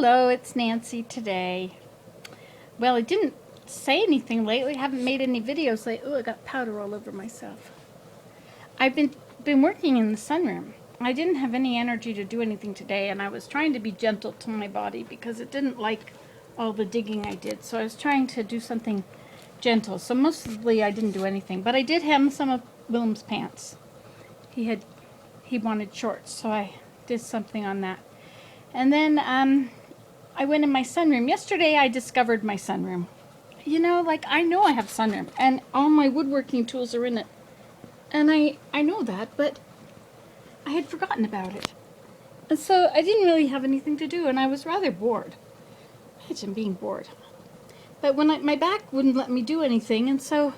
Hello, it's Nancy today. Well, I didn't say anything lately. I haven't made any videos lately. Oh, I got powder all over myself. I've been working in the sunroom. I didn't have any energy to do anything today, and I was trying to be gentle to my body because it didn't like all the digging I did. So I was trying to do something gentle. So mostly I didn't do anything, but I did hem some of Willem's pants. He wanted shorts, so I did something on that. And then I went in my sunroom. Yesterday I discovered my sunroom. You know, like I know I have sunroom and all my woodworking tools are in it. And I know that, but I had forgotten about it. And so I didn't really have anything to do and I was rather bored. Imagine being bored. But when my back wouldn't let me do anything, and so,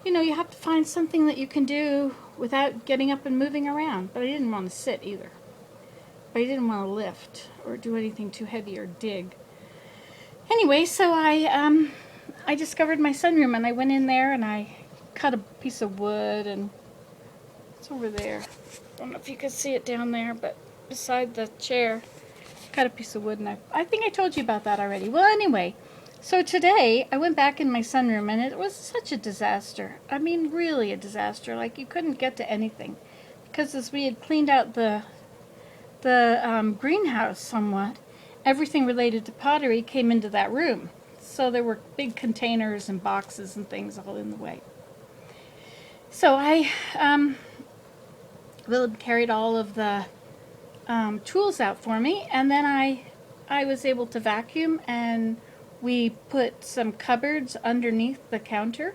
you know, you have to find something that you can do without getting up and moving around. But I didn't want to sit either. But I didn't want to lift or do anything too heavy or dig. Anyway, so I discovered my sunroom and I went in there and I cut a piece of wood and it's over there. I don't know if you can see it down there, but beside the chair, cut a piece of wood and I think I told you about that already. Well, anyway, so today I went back in my sunroom and it was such a disaster. I mean, really a disaster. Like you couldn't get to anything because as we had cleaned out the greenhouse somewhat, everything related to pottery came into that room. So there were big containers and boxes and things all in the way. So Willem carried all of the tools out for me, and then I was able to vacuum, and we put some cupboards underneath the counter.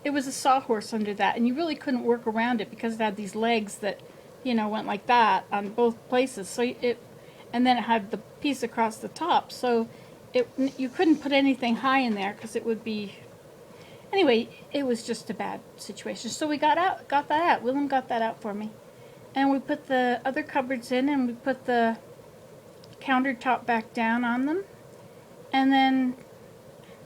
It was a sawhorse under that, and you really couldn't work around it because it had these legs that, you know, went like that on both places. So and then it had the piece across the top. So you couldn't put anything high in there because it would be. Anyway, it was just a bad situation. So we got that out. Willem got that out for me, and we put the other cupboards in, and we put the countertop back down on them. And then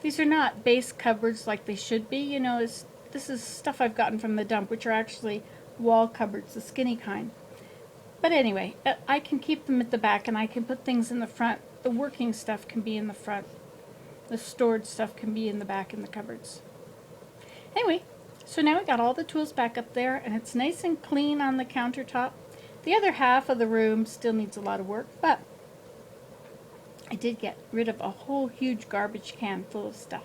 these are not base cupboards like they should be. You know, this is stuff I've gotten from the dump, which are actually wall cupboards, the skinny kind. But anyway, I can keep them at the back and I can put things in the front. The working stuff can be in the front. The stored stuff can be in the back in the cupboards. Anyway, so now we got all the tools back up there and it's nice and clean on the countertop. The other half of the room still needs a lot of work, but I did get rid of a whole huge garbage can full of stuff.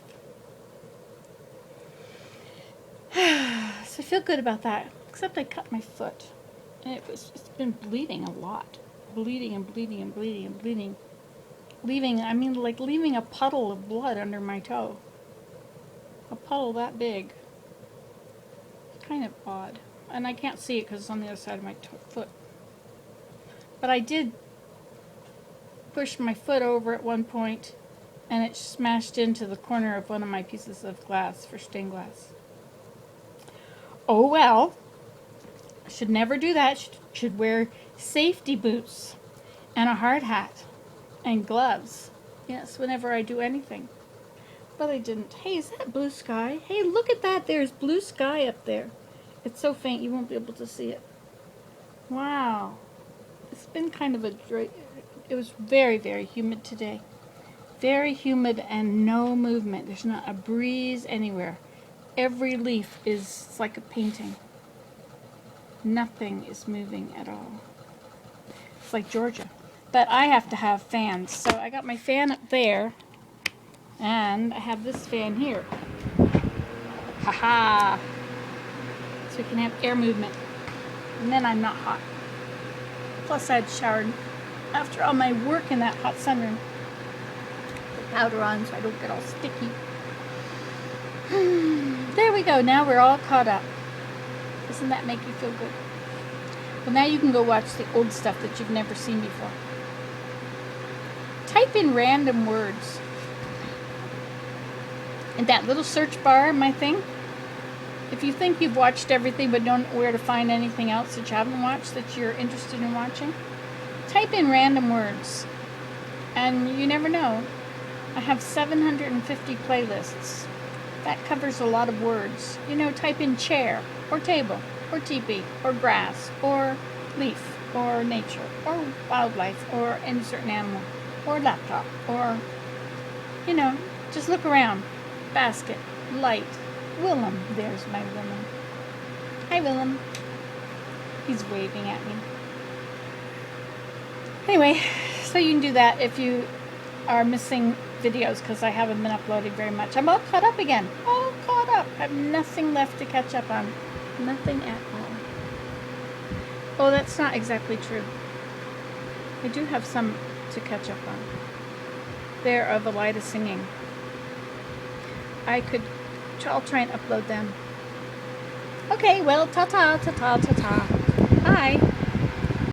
So I feel good about that. Except I cut my foot, and it's been bleeding a lot. Bleeding and bleeding and bleeding and bleeding. Leaving a puddle of blood under my toe. A puddle that big. It's kind of odd. And I can't see it because it's on the other side of my foot. But I did push my foot over at one point, and it smashed into the corner of one of my pieces of glass for stained glass. Oh well. Should never do that. Should wear safety boots and a hard hat and gloves. Yes, whenever I do anything. But I didn't. Hey, is that blue sky? Hey, look at that. There's blue sky up there. It's so faint you won't be able to see it. Wow. It's been kind of it was very, very humid today. Very humid and no movement. There's not a breeze anywhere. Every leaf is like a painting. Nothing is moving at all. It's like Georgia. But I have to have fans. So I got my fan up there. And I have this fan here. Ha-ha! So we can have air movement. And then I'm not hot. Plus I had showered after all my work in that hot sunroom. Put powder on so I don't get all sticky. There we go. Now we're all caught up. Doesn't that make you feel good? Well, now you can go watch the old stuff that you've never seen before. Type in random words. In that little search bar in my thing, if you think you've watched everything but don't know where to find anything else that you haven't watched that you're interested in watching, type in random words. And you never know. I have 750 playlists. That covers a lot of words. You know, type in chair, or table, or teepee, or grass, or leaf, or nature, or wildlife, or any certain animal. or laptop, or, you know, just look around. Basket, light, Willem. There's my Willem. Hi, Willem. He's waving at me. Anyway, so you can do that if you are missing videos, because I haven't been uploading very much. I'm all caught up again. All caught up. I have nothing left to catch up on. Nothing at all. Oh, that's not exactly true. I do have some to catch up on. There are the Lida singing. I'll try and upload them. Okay, well, ta-ta, ta-ta, ta-ta. Bye.